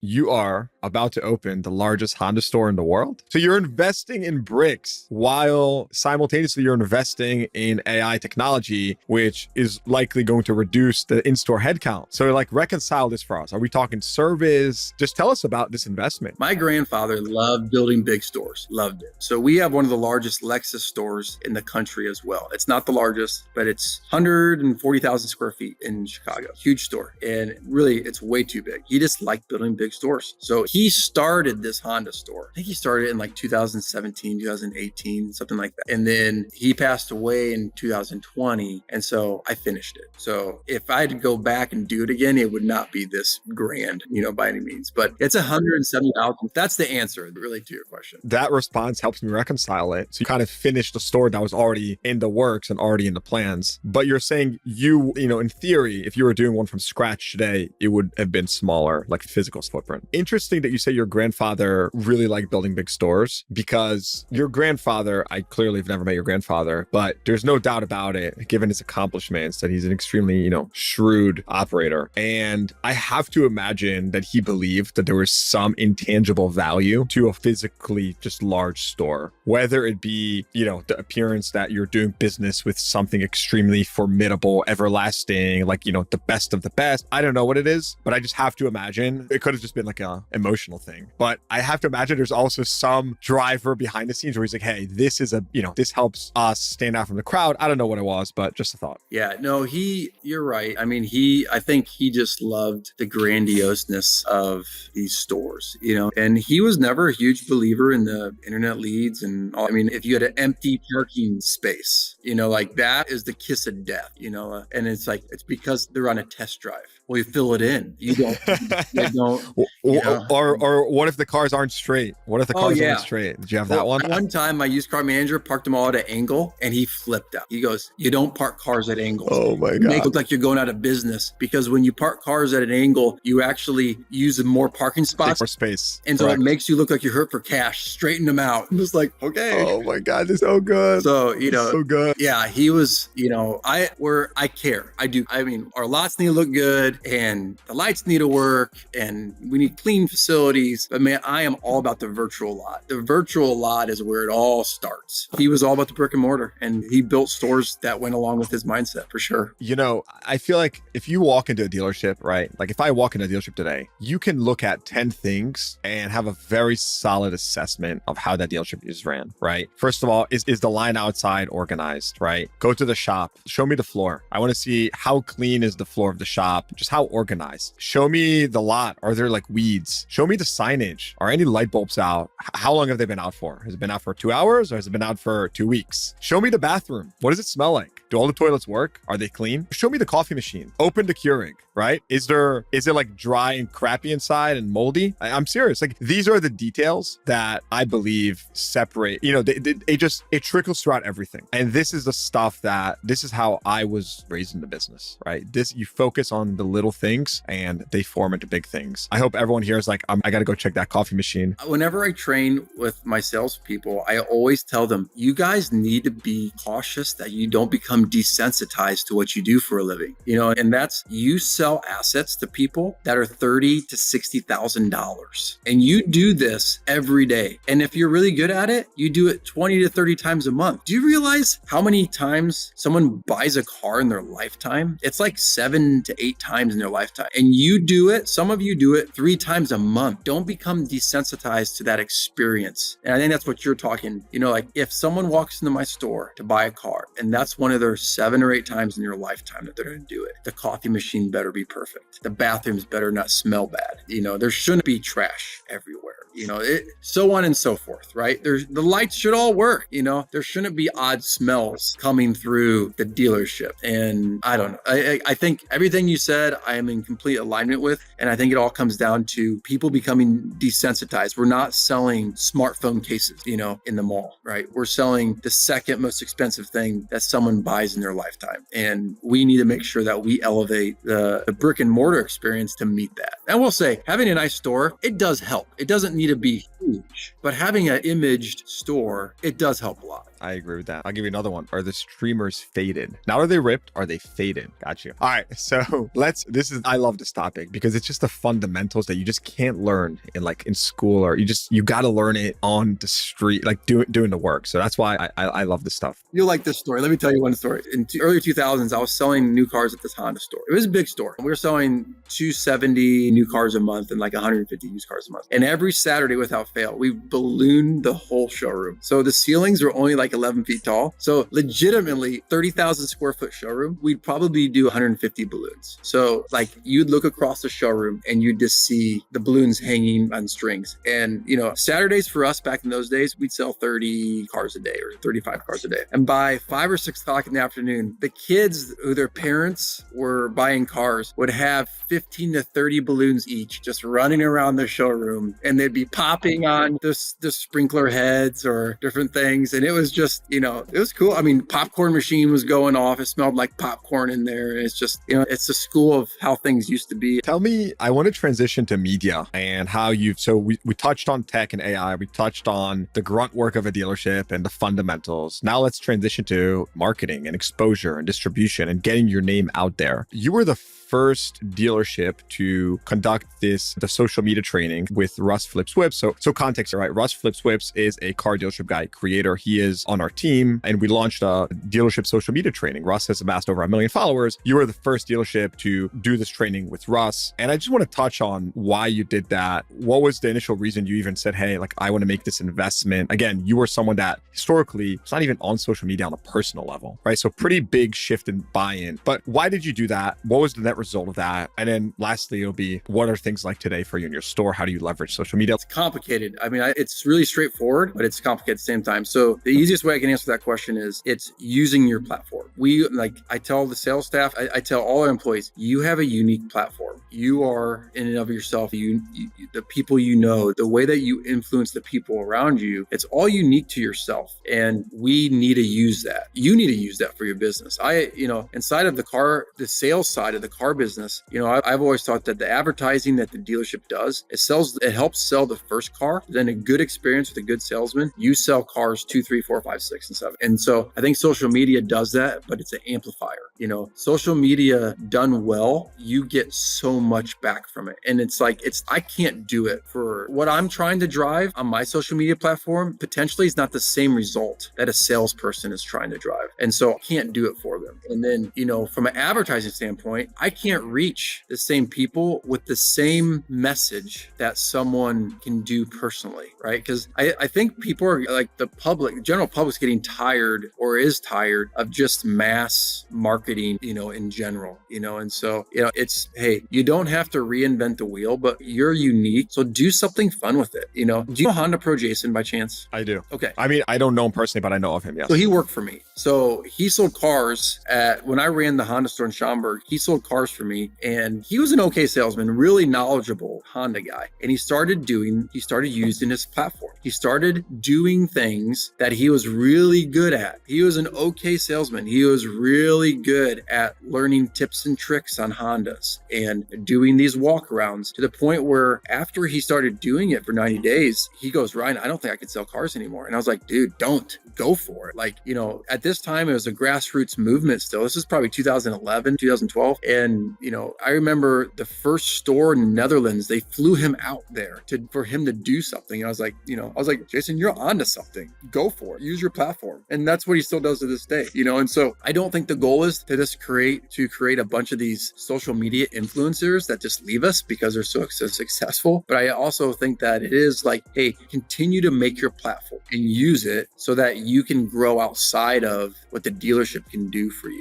you are about to open the largest Honda store in the world. So you're investing in bricks while simultaneously you're investing in AI technology, which is likely going to reduce the in-store headcount. So like reconcile this for us. Are we talking service? Just tell us about this investment. My grandfather loved building big stores, loved it. So we have one of the largest Lexus stores in the country as well. It's not the largest, but it's 140,000 square feet in Chicago. Huge store. And really, it's way too big. He just liked building big stores. So he started this Honda store. I think he started in like 2017, 2018, something like that. And then he passed away in 2020. And so I finished it. So if I had to go back and do it again, it would not be this grand, by any means. But it's 170,000. That's the answer really to your question. That response helps me reconcile it. So you kind of finished a store that was already in the works and already in the plans. But you're saying in theory, if you were doing one from scratch today, it would have been smaller, like physical footprint. Interesting that you say your grandfather really liked building big stores, because your grandfather, I clearly have never met your grandfather, but there's no doubt about it, given his accomplishments, that he's an extremely, shrewd operator. And I have to imagine that he believed that there was some intangible value to a physically just large store, whether it be, the appearance that you're doing business with something extremely formidable, everlasting, like, the best of the best. I don't know what it is, but I just have to imagine it could have just been like a emotional thing. But I have to imagine there's also some driver behind the scenes where he's like, hey, this is this helps us stand out from the crowd. I don't know what it was, but just a thought. Yeah, no, you're right. I mean, I think he just loved the grandioseness of these stores, and he was never a huge believer in the internet leads and all. I mean, if you had an empty parking space, like that is the kiss of death, and it's like, it's because they're on a test drive. Well, you fill it in. You don't. Or what if the cars aren't straight? What if the cars aren't straight? Did you have that one? One time, my used car manager parked them all at an angle, and he flipped out. He goes, "You don't park cars at angles. Oh my God! You make it look like you're going out of business, because when you park cars at an angle, you actually use more parking spots, more space, and so it makes you look like you're hurt for cash. Straighten them out." I'm just like, okay. Oh my God, this is so good. So so good. Yeah, he was. I care. I do. I mean, our lots need to look good, and the lights need to work, and we need clean facilities. But man, I am all about the virtual lot. The virtual lot is where it all starts. He was all about the brick and mortar, and he built stores that went along with his mindset for sure. I feel like if you walk into a dealership, right? Like if I walk into a dealership today, you can look at 10 things and have a very solid assessment of how that dealership is ran, right? First of all, is the line outside organized, right? Go to the shop, show me the floor. I want to see how clean is the floor of the shop, just how organized. Show me the lot. Are there like weeds? Show me the signage. Are any light bulbs out? How long have they been out for? Has it been out for 2 hours or has it been out for 2 weeks? Show me the bathroom. What does it smell like? Do all the toilets work? Are they clean? Show me the coffee machine. Open to Keurig, right? Is it like dry and crappy inside and moldy? I'm serious. Like these are the details that I believe separate, it trickles throughout everything. And this is the stuff this is how I was raised in the business, right? You focus on the little things and they form into big things. I hope everyone here is like, I got to go check that coffee machine. Whenever I train with my salespeople, I always tell them, you guys need to be cautious that you don't become desensitized to what you do for a living, and that's, you sell assets to people that are $30,000 to $60,000, and you do this every day. And if you're really good at it, you do it 20 to 30 times a month. Do you realize how many times someone buys a car in their lifetime? It's like 7 to 8 times in their lifetime. And you do it, some of you do it 3 times a month. Don't become desensitized to that experience. And I think that's what you're talking, like if someone walks into my store to buy a car, and that's one of their 7 or 8 times in your lifetime that they're going to do it, the coffee machine better be perfect. The bathrooms better not smell bad. There shouldn't be trash everywhere. So on and so forth, right? The lights should all work. There shouldn't be odd smells coming through the dealership. And I don't know. I think everything you said, I am in complete alignment with. And I think it all comes down to people becoming desensitized. We're not selling smartphone cases, in the mall, right? We're selling the second most expensive thing that someone buys in their lifetime. And we need to make sure that we elevate the brick and mortar experience to meet that. And we'll say, having a nice store, it does help. It doesn't need to be huge. huge. But having an imaged store, it does help a lot. I agree with that. I'll give you another one. Are the streamers faded? Not are they ripped, are they faded? Got you. All right. So I love this topic because it's just the fundamentals that you just can't learn in school, or you got to learn it on the street, like doing the work. So that's why I love this stuff. You'll like this story. Let me tell you one story. In early 2000s, I was selling new cars at this Honda store. It was a big store. We were selling 270 new cars a month and like 150 used cars a month. And every Saturday without fail, we ballooned the whole showroom. So the ceilings were only like 11 feet tall. So legitimately 30,000 square foot showroom, we'd probably do 150 balloons. So like you'd look across the showroom and you'd just see the balloons hanging on strings. And Saturdays for us back in those days, we'd sell 30 cars a day or 35 cars a day. And by 5 or 6 o'clock in the afternoon, the kids who their parents were buying cars would have 15 to 30 balloons each just running around the showroom, and they'd be popping on the sprinkler heads or different things. And it was just, it was cool. I mean, popcorn machine was going off. It smelled like popcorn in there. It's just, it's the school of how things used to be. Tell me, I want to transition to media and how we touched on tech and AI. We touched on the grunt work of a dealership and the fundamentals. Now let's transition to marketing and exposure and distribution and getting your name out there. You were the first dealership to conduct the social media training with Russ Flips Whips. So context, right? Russ Flips Whips is a car dealership guy creator. He is on our team, and we launched a dealership social media training. Russ has amassed over 1 million followers. You were the first dealership to do this training with Russ. And I just want to touch on why you did that. What was the initial reason you even said, hey, like I want to make this investment? Again, you were someone that historically was not even on social media on a personal level, right? So pretty big shift in buy-in. But why did you do that? What was the net result of that? And then lastly, it'll be, what are things like today for you in your store? How do you leverage social media? It's complicated. I mean, it's really straightforward, but it's complicated at the same time. So the easiest way I can answer that question is it's using your platform. I tell the sales staff, I tell all our employees, you have a unique platform. You are in and of yourself, the people the way that you influence the people around you, it's all unique to yourself. And we need to use that. You need to use that for your business. Inside of the sales side of the car business, I've always thought that the advertising that the dealership does, it helps sell the first car. Then a good experience with a good salesman, you sell cars 2, 3, 4, 5, 6, and 7. And so I think social media does that, but it's an amplifier. Social media done well, you get so much back from it. And I can't do it for what I'm trying to drive on my social media platform. Potentially is not the same result that a salesperson is trying to drive. And so I can't do it for them. And then, from an advertising standpoint, I can't reach the same people with the same message that someone can do personally, right? Because I think people are like the general public's getting tired or is tired of just mass marketing, in general, and so, it's, hey, you don't have to reinvent the wheel, but you're unique. So do something fun with it. Do you know Honda Pro Jason by chance? I do. Okay. I mean, I don't know him personally, but I know of him. Yeah. So he worked for me. So he sold cars when I ran the Honda store in Schaumburg, he sold cars for me, and he was an okay salesman, really knowledgeable Honda guy. And he started using his platform. He started doing things that he was really good at. He was an okay salesman. He was really good at learning tips and tricks on Hondas and doing these walkarounds, to the point where after he started doing it for 90 days, he goes, Ryan, I don't think I can sell cars anymore. And I was like, dude, don't. Go for it. At this time, it was a grassroots movement still. This is probably 2011, 2012. And, I remember the first store in the Netherlands, they flew him out there for him to do something. And I was like, Jason, you're onto something. Go for it. Use your platform. And that's what he still does to this day, And so I don't think the goal is to just create a bunch of these social media influencers that just leave us because they're so successful. But I also think that it is like, hey, continue to make your platform and use it so that you can grow outside of what the dealership can do for you.